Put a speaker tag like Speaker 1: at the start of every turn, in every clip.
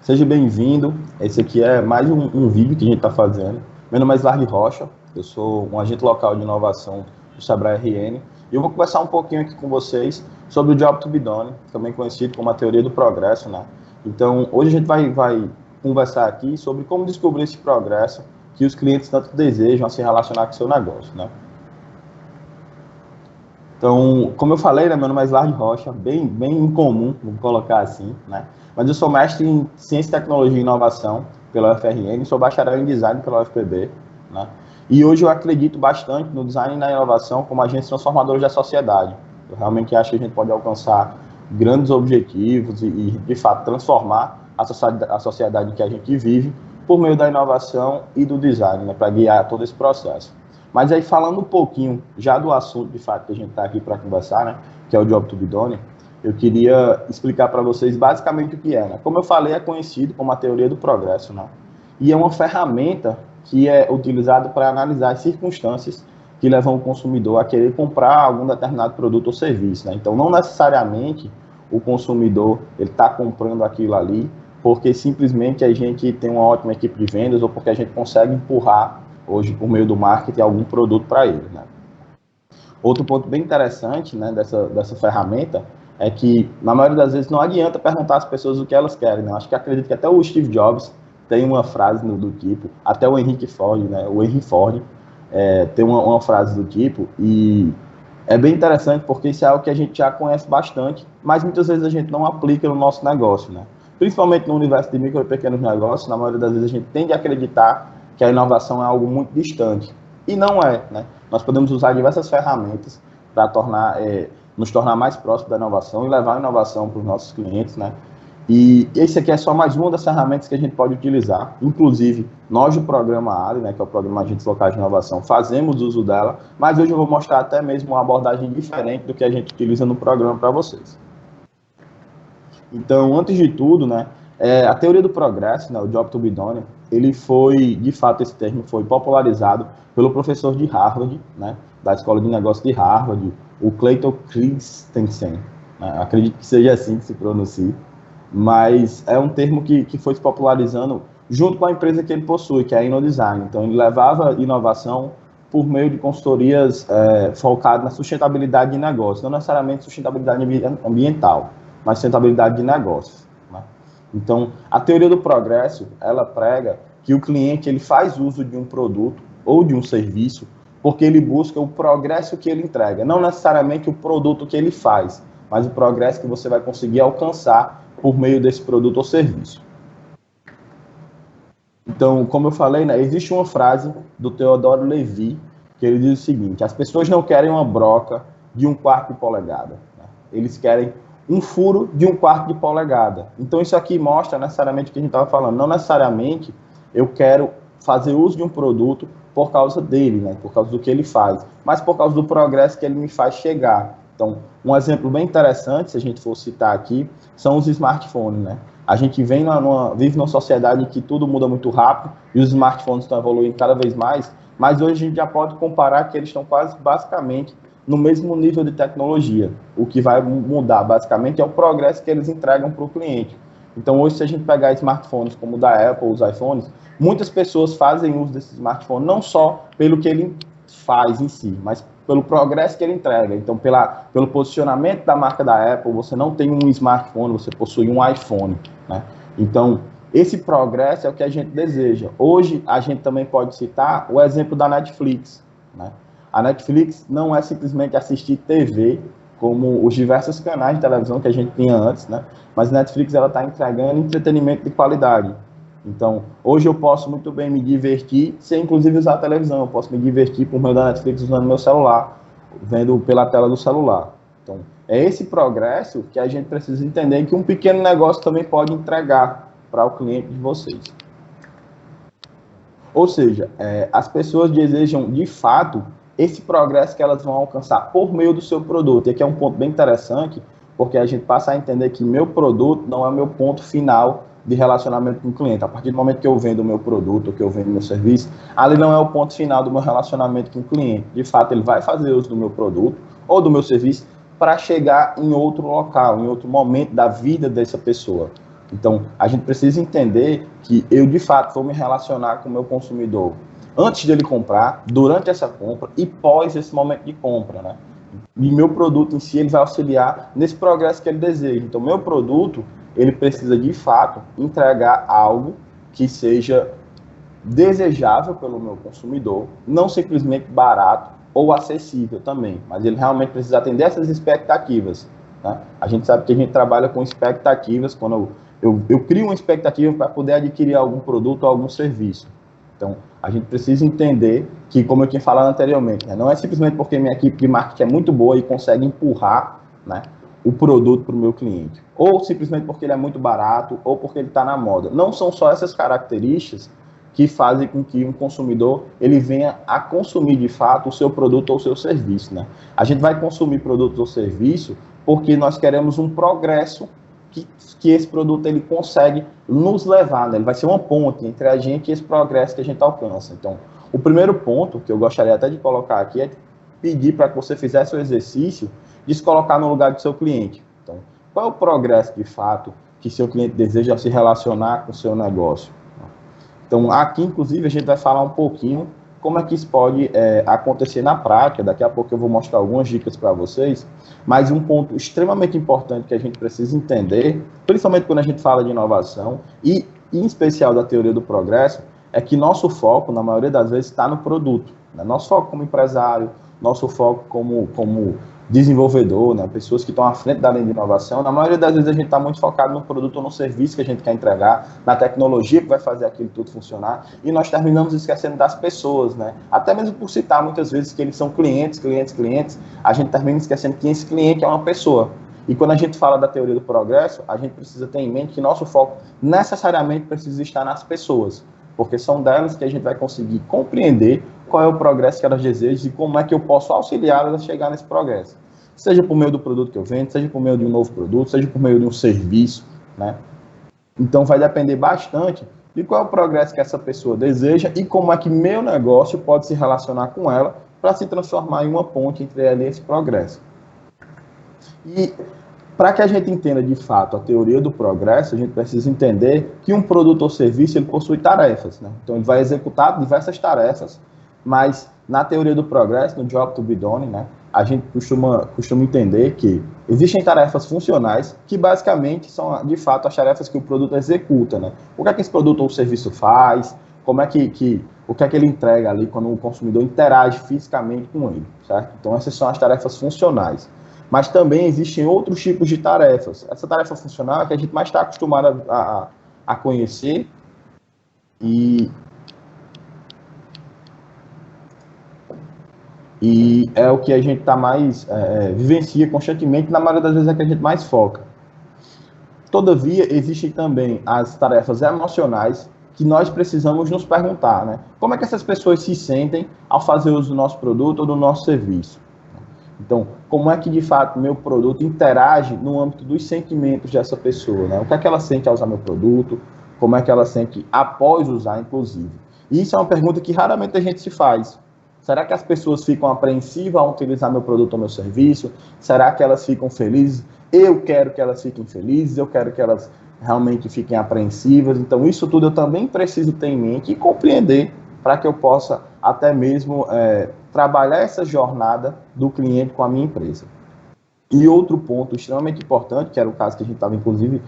Speaker 1: Seja bem-vindo. Esse aqui é mais um vídeo que a gente está fazendo. Meu nome é Islardi Rocha, eu sou um agente local de inovação do Sebrae RN e eu vou conversar um pouquinho aqui com vocês sobre o Job to be Done, também conhecido como a teoria do progresso, né? Então, hoje a gente vai conversar aqui sobre como descobrir esse progresso que os clientes tanto desejam a se relacionar com o seu negócio, né? Então, como eu falei, né, meu nome é Islardi Rocha, bem incomum, vou colocar assim, né? Mas eu sou mestre em Ciência, Tecnologia e Inovação pela UFRN, sou bacharel em Design pela UFPB, né? E hoje eu acredito bastante no design e na inovação como agentes transformadores da sociedade. Eu realmente acho que a gente pode alcançar grandes objetivos e de fato, transformar a sociedade que a gente vive por meio da inovação e do design, né, para guiar todo esse processo. Mas aí, falando um pouquinho já do assunto, de fato, que a gente está aqui para conversar, né, que é o Job to be Done, eu queria explicar para vocês basicamente o que é, né? Como eu falei, é conhecido como a teoria do progresso, né? E é uma ferramenta que é utilizada para analisar as circunstâncias que levam o consumidor a querer comprar algum determinado produto ou serviço, né? Então, não necessariamente o consumidor ele está comprando aquilo ali porque simplesmente a gente tem uma ótima equipe de vendas ou porque a gente consegue empurrar hoje, por meio do marketing, algum produto para ele, né? Outro ponto bem interessante, né, dessa ferramenta é que, na maioria das vezes, não adianta perguntar às pessoas o que elas querem, né? Acho que acredito que até o Steve Jobs tem uma frase do tipo, até o Henry Ford, né, o Henry Ford tem uma frase do tipo, e é bem interessante porque isso é algo que a gente já conhece bastante, mas muitas vezes a gente não aplica no nosso negócio, né? Principalmente no universo de micro e pequenos negócios, na maioria das vezes a gente tende a acreditar que a inovação é algo muito distante. E não é, né? Nós podemos usar diversas ferramentas para nos tornar mais próximos da inovação e levar a inovação para os nossos clientes, né? E esse aqui é só mais uma das ferramentas que a gente pode utilizar. Inclusive, nós do programa ALI, né, que é o Programa Agentes Locais de Inovação, fazemos uso dela, mas hoje eu vou mostrar até mesmo uma abordagem diferente do que a gente utiliza no programa para vocês. Então, antes de tudo, né, a teoria do progresso, né, o Job to be Done, ele foi, de fato, esse termo foi popularizado pelo professor de Harvard, né, da Escola de Negócios de Harvard, o Clayton Christensen, né, acredito que seja assim que se pronuncia, mas é um termo que foi se popularizando junto com a empresa que ele possui, que é a InnoDesign. Então, ele levava inovação por meio de consultorias focadas na sustentabilidade de negócios, não necessariamente sustentabilidade ambiental, mas sustentabilidade de negócios, né? Então, a teoria do progresso, ela prega que o cliente ele faz uso de um produto ou de um serviço porque ele busca o progresso que ele entrega, não necessariamente o produto que ele faz, mas o progresso que você vai conseguir alcançar por meio desse produto ou serviço. Então, como eu falei, né, existe uma frase do Theodore Levy que ele diz o seguinte: as pessoas não querem uma broca de 1/4 de polegada, né? Eles querem um furo de 1/4 de polegada. Então, isso aqui mostra necessariamente o que a gente estava falando. Não necessariamente eu quero fazer uso de um produto por causa dele, né, por causa do que ele faz, mas por causa do progresso que ele me faz chegar. Então, um exemplo bem interessante, se a gente for citar aqui, são os smartphones, né? A gente vive numa sociedade em que tudo muda muito rápido e os smartphones estão evoluindo cada vez mais, mas hoje a gente já pode comparar que eles estão quase basicamente no mesmo nível de tecnologia. O que vai mudar basicamente é o progresso que eles entregam para o cliente. Então, hoje, se a gente pegar smartphones como o da Apple, os iPhones, muitas pessoas fazem uso desse smartphone não só pelo que ele faz em si, mas pelo progresso que ele entrega. Então, pelo posicionamento da marca da Apple, você não tem um smartphone, você possui um iPhone, né? Então, esse progresso é o que a gente deseja. Hoje, a gente também pode citar o exemplo da Netflix, né? A Netflix não é simplesmente assistir TV, como os diversos canais de televisão que a gente tinha antes, né? Mas a Netflix está entregando entretenimento de qualidade. Então, hoje eu posso muito bem me divertir sem, inclusive, usar a televisão. Eu posso me divertir por meio da Netflix usando meu celular, vendo pela tela do celular. Então, é esse progresso que a gente precisa entender que um pequeno negócio também pode entregar para o cliente de vocês. Ou seja, as pessoas desejam, de fato, esse progresso que elas vão alcançar por meio do seu produto. E aqui é um ponto bem interessante, porque a gente passa a entender que meu produto não é meu ponto final de relacionamento com o cliente. A partir do momento que eu vendo o meu produto, que eu vendo o meu serviço, ali não é o ponto final do meu relacionamento com o cliente. De fato, ele vai fazer uso do meu produto ou do meu serviço para chegar em outro local, em outro momento da vida dessa pessoa. Então, a gente precisa entender que eu, de fato, vou me relacionar com o meu consumidor antes dele comprar, durante essa compra e pós esse momento de compra, né? E meu produto em si, ele vai auxiliar nesse progresso que ele deseja. Então, meu produto, ele precisa, de fato, entregar algo que seja desejável pelo meu consumidor, não simplesmente barato ou acessível também, mas ele realmente precisa atender essas expectativas. Né? A gente sabe que a gente trabalha com expectativas, quando eu crio uma expectativa para poder adquirir algum produto ou algum serviço. Então, a gente precisa entender que, como eu tinha falado anteriormente, né, não é simplesmente porque minha equipe de marketing é muito boa e consegue empurrar, né, o produto para o meu cliente, ou simplesmente porque ele é muito barato, ou porque ele está na moda. Não são só essas características que fazem com que um consumidor ele venha a consumir de fato o seu produto ou o seu serviço, né? A gente vai consumir produtos ou serviço porque nós queremos um progresso que esse produto ele consegue nos levar, né? Ele vai ser uma ponte entre a gente e esse progresso que a gente alcança. Então, o primeiro ponto que eu gostaria até de colocar aqui é pedir para que você fizesse o exercício de se colocar no lugar do seu cliente. Então, qual é o progresso de fato que seu cliente deseja se relacionar com o seu negócio? Então, aqui, inclusive, a gente vai falar um pouquinho como é que isso pode acontecer na prática. Daqui a pouco eu vou mostrar algumas dicas para vocês, mas um ponto extremamente importante que a gente precisa entender, principalmente quando a gente fala de inovação, e em especial da teoria do progresso, é que nosso foco, na maioria das vezes, está no produto. Né? Nosso foco como empresário, nosso foco como desenvolvedor, né? Pessoas que estão à frente da linha de inovação, na maioria das vezes a gente está muito focado no produto ou no serviço que a gente quer entregar, na tecnologia que vai fazer aquilo tudo funcionar, e nós terminamos esquecendo das pessoas, né? Até mesmo por citar muitas vezes que eles são clientes, a gente termina esquecendo que esse cliente é uma pessoa. E quando a gente fala da teoria do progresso, a gente precisa ter em mente que nosso foco necessariamente precisa estar nas pessoas, porque são delas que a gente vai conseguir compreender qual é o progresso que elas desejam e como é que eu posso auxiliá-las a chegar nesse progresso. Seja por meio do produto que eu vendo, seja por meio de um novo produto, seja por meio de um serviço, né? Então vai depender bastante de qual é o progresso que essa pessoa deseja e como é que meu negócio pode se relacionar com ela para se transformar em uma ponte entre ela e esse progresso. E para que a gente entenda de fato a teoria do progresso, a gente precisa entender que um produto ou serviço ele possui tarefas, né? Então ele vai executar diversas tarefas, mas na teoria do progresso, no Job to be Done, né, a gente costuma entender que existem tarefas funcionais que basicamente são de fato as tarefas que o produto executa, né? O que é que esse produto ou serviço faz, como é o que é que ele entrega ali quando o consumidor interage fisicamente com ele, certo? Então essas são as tarefas funcionais. Mas também existem outros tipos de tarefas. Essa tarefa funcional é que a gente mais está acostumado a conhecer e é o que a gente tá mais vivencia constantemente, na maioria das vezes é que a gente mais foca. Todavia, existem também as tarefas emocionais que nós precisamos nos perguntar, né? Como é que essas pessoas se sentem ao fazer uso do nosso produto ou do nosso serviço? Então, como é que, de fato, meu produto interage no âmbito dos sentimentos dessa pessoa, né? O que é que ela sente ao usar meu produto? Como é que ela sente após usar, inclusive? E isso é uma pergunta que raramente a gente se faz. Será que as pessoas ficam apreensivas ao utilizar meu produto ou meu serviço? Será que elas ficam felizes? Eu quero que elas fiquem felizes, eu quero que elas realmente fiquem apreensivas. Então, isso tudo eu também preciso ter em mente e compreender para que eu possa até mesmo trabalhar essa jornada do cliente com a minha empresa. E outro ponto extremamente importante, que era o caso que a gente estava, inclusive,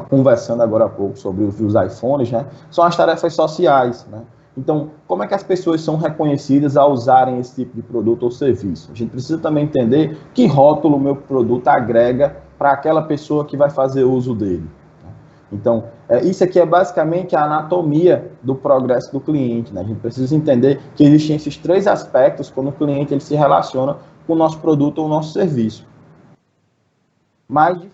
Speaker 1: conversando agora há pouco sobre os iPhones, né, são as tarefas sociais, né? Então, como é que as pessoas são reconhecidas ao usarem esse tipo de produto ou serviço? A gente precisa também entender que rótulo o meu produto agrega para aquela pessoa que vai fazer uso dele. Então, isso aqui é basicamente a anatomia do progresso do cliente, né? A gente precisa entender que existem esses três aspectos quando o cliente ele se relaciona com o nosso produto ou o nosso serviço. Mas, de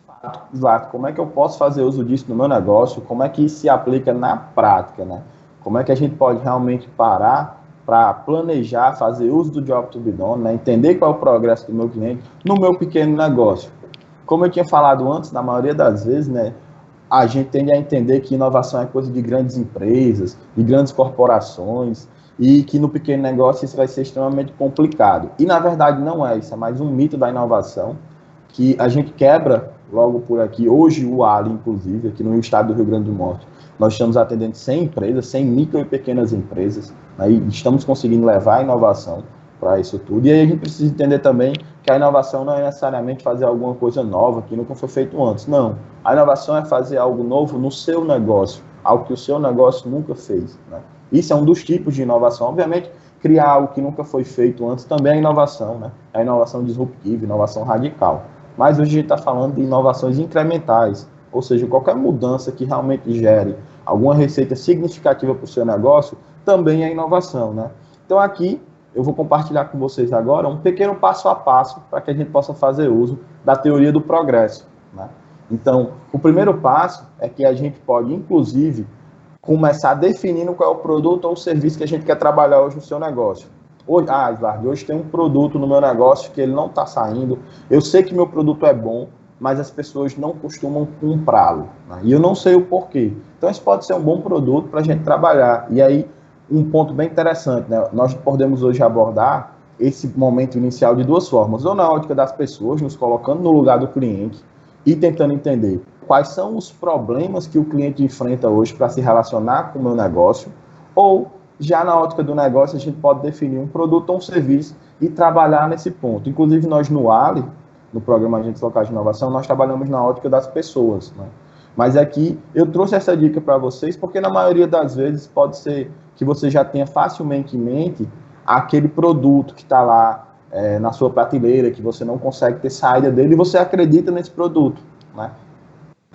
Speaker 1: fato, como é que eu posso fazer uso disso no meu negócio? Como é que isso se aplica na prática, né? Como é que a gente pode realmente parar para planejar, fazer uso do Job to be Done, né? Entender qual é o progresso do meu cliente no meu pequeno negócio. Como eu tinha falado antes, na maioria das vezes, né, a gente tende a entender que inovação é coisa de grandes empresas, de grandes corporações, e que no pequeno negócio isso vai ser extremamente complicado. E, na verdade, não é. Isso é mais um mito da inovação, que a gente quebra logo por aqui. Hoje, o Ali, inclusive, aqui no estado do Rio Grande do Norte, nós estamos atendendo 100 empresas, 100 micro e pequenas empresas, né, e estamos conseguindo levar a inovação para isso tudo. E aí a gente precisa entender também que a inovação não é necessariamente fazer alguma coisa nova que nunca foi feito antes. Não. A inovação é fazer algo novo no seu negócio, algo que o seu negócio nunca fez, né? Isso é um dos tipos de inovação. Obviamente, criar algo que nunca foi feito antes também é inovação, né? É inovação disruptiva, inovação radical. Mas hoje a gente está falando de inovações incrementais, ou seja, qualquer mudança que realmente gere alguma receita significativa para o seu negócio também é inovação, né? Então aqui eu vou compartilhar com vocês agora um pequeno passo a passo para que a gente possa fazer uso da teoria do progresso, né? Então, o primeiro passo é que a gente pode, inclusive, começar definindo qual é o produto ou o serviço que a gente quer trabalhar hoje no seu negócio. Hoje, Eduardo, hoje tem um produto no meu negócio que ele não está saindo. Eu sei que meu produto é bom, mas as pessoas não costumam comprá-lo, né? E eu não sei o porquê. Então, esse pode ser um bom produto para a gente trabalhar. E aí, um ponto bem interessante, né? Nós podemos hoje abordar esse momento inicial de duas formas. Ou na ótica das pessoas, nos colocando no lugar do cliente e tentando entender quais são os problemas que o cliente enfrenta hoje para se relacionar com o meu negócio, ou já na ótica do negócio a gente pode definir um produto ou um serviço e trabalhar nesse ponto. Inclusive nós no Ali, no programa Agentes Locais de Inovação, nós trabalhamos na ótica das pessoas, né? Mas aqui eu trouxe essa dica para vocês porque na maioria das vezes pode ser que você já tenha facilmente em mente aquele produto que está lá na sua prateleira, que você não consegue ter saída dele e você acredita nesse produto, né?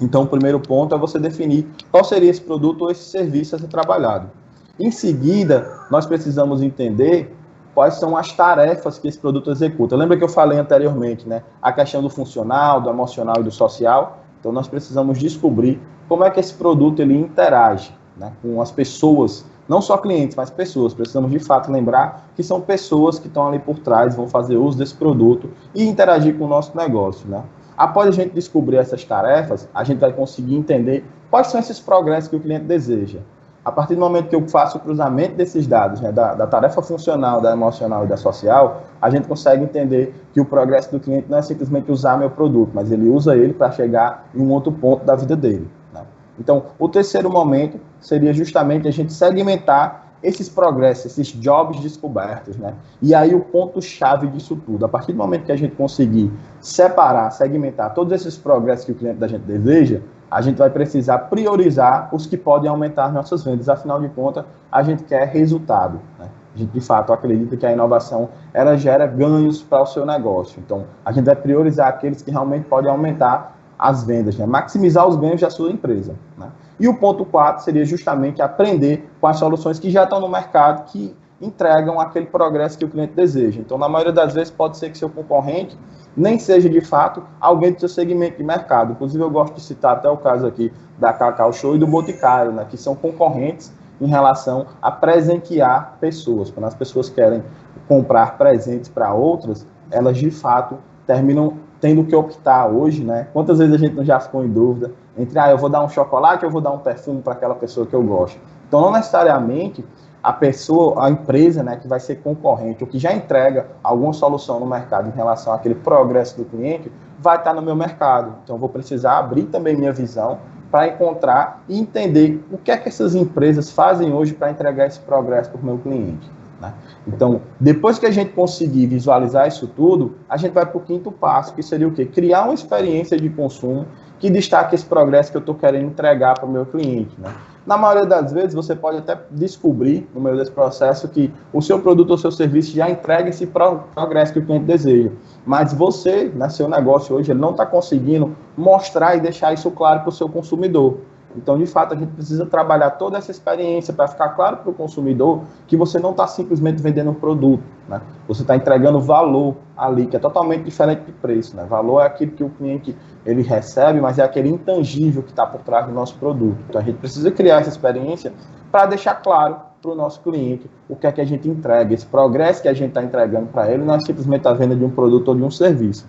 Speaker 1: Então, o primeiro ponto é você definir qual seria esse produto ou esse serviço a ser trabalhado. Em seguida, nós precisamos entender quais são as tarefas que esse produto executa. Lembra que eu falei anteriormente, né? A questão do funcional, do emocional e do social. Então, nós precisamos descobrir como é que esse produto ele interage, né, com as pessoas, não só clientes, mas pessoas. Precisamos, de fato, lembrar que são pessoas que estão ali por trás, vão fazer uso desse produto e interagir com o nosso negócio, né? Após a gente descobrir essas tarefas, a gente vai conseguir entender quais são esses progressos que o cliente deseja. A partir do momento que eu faço o cruzamento desses dados, né, da tarefa funcional, da emocional e da social, a gente consegue entender que o progresso do cliente não é simplesmente usar meu produto, mas ele usa ele para chegar em um outro ponto da vida dele, né? Então, o terceiro momento seria justamente a gente segmentar esses progressos, esses jobs descobertos, né? E aí o ponto-chave disso tudo, a partir do momento que a gente conseguir separar, segmentar todos esses progressos que o cliente da gente deseja, a gente vai precisar priorizar os que podem aumentar nossas vendas. Afinal de contas, a gente quer resultado, né? A gente, de fato, acredita que a inovação, ela gera ganhos para o seu negócio. Então, a gente vai priorizar aqueles que realmente podem aumentar as vendas, né? Maximizar os ganhos da sua empresa, né? E o ponto 4 seria justamente aprender com as soluções que já estão no mercado, que entregam aquele progresso que o cliente deseja. Então, na maioria das vezes, pode ser que seu concorrente nem seja, de fato, alguém do seu segmento de mercado. Inclusive, eu gosto de citar até o caso aqui da Cacau Show e do Boticário, né, que são concorrentes em relação a presentear pessoas. Quando as pessoas querem comprar presentes para outras, elas, de fato, terminam tendo que optar hoje, né? Quantas vezes a gente não já ficou em dúvida entre, eu vou dar um chocolate ou eu vou dar um perfume para aquela pessoa que eu gosto. Então, não necessariamente a pessoa, a empresa, né, que vai ser concorrente ou que já entrega alguma solução no mercado em relação àquele progresso do cliente, vai estar no meu mercado. Então, eu vou precisar abrir também minha visão para encontrar e entender o que é que essas empresas fazem hoje para entregar esse progresso para o meu cliente, né? Então, depois que a gente conseguir visualizar isso tudo, a gente vai para o quinto passo, que seria o quê? Criar uma experiência de consumo que destaque esse progresso que eu estou querendo entregar para o meu cliente, né? Na maioria das vezes, você pode até descobrir, no meio desse processo, que o seu produto ou seu serviço já entrega esse progresso que o cliente deseja. Mas você, né, seu negócio hoje, ele não está conseguindo mostrar e deixar isso claro para o seu consumidor. Então, de fato, a gente precisa trabalhar toda essa experiência para ficar claro para o consumidor que você não está simplesmente vendendo um produto, né? Você está entregando valor ali, que é totalmente diferente de preço, né? Valor é aquilo que o cliente ele recebe, mas é aquele intangível que está por trás do nosso produto. Então, a gente precisa criar essa experiência para deixar claro para o nosso cliente o que é que a gente entrega, esse progresso que a gente está entregando para ele, não é simplesmente a venda de um produto ou de um serviço.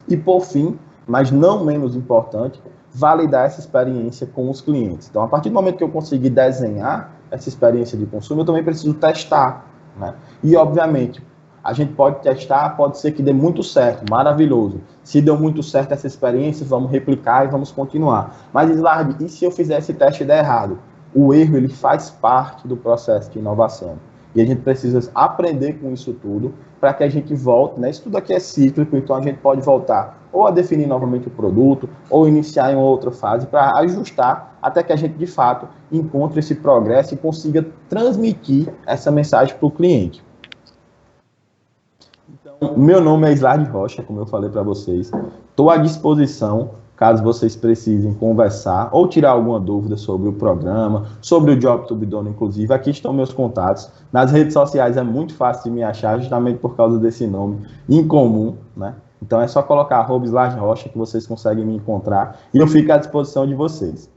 Speaker 1: E, por fim, mas não menos importante, validar essa experiência com os clientes. Então, a partir do momento que eu conseguir desenhar essa experiência de consumo, eu também preciso testar, né? E, obviamente, A gente pode testar, pode ser que dê muito certo, maravilhoso. Se deu muito certo essa experiência, vamos replicar e vamos continuar. Mas, Slard, e se eu fizer esse teste e der errado? O erro, ele faz parte do processo de inovação. E a gente precisa aprender com isso tudo para que a gente volte, né? Isso tudo aqui é cíclico, então a gente pode voltar ou a definir novamente o produto, ou iniciar em outra fase para ajustar até que a gente, de fato, encontre esse progresso e consiga transmitir essa mensagem para o cliente. Então, meu nome é Slard Rocha, como eu falei para vocês. Estou à disposição, caso vocês precisem conversar ou tirar alguma dúvida sobre o programa, sobre o Job to be Done, inclusive. Aqui estão meus contatos. Nas redes sociais é muito fácil de me achar, justamente por causa desse nome incomum, né? Então é só colocar @Slard Rocha que vocês conseguem me encontrar e eu fico à disposição de vocês.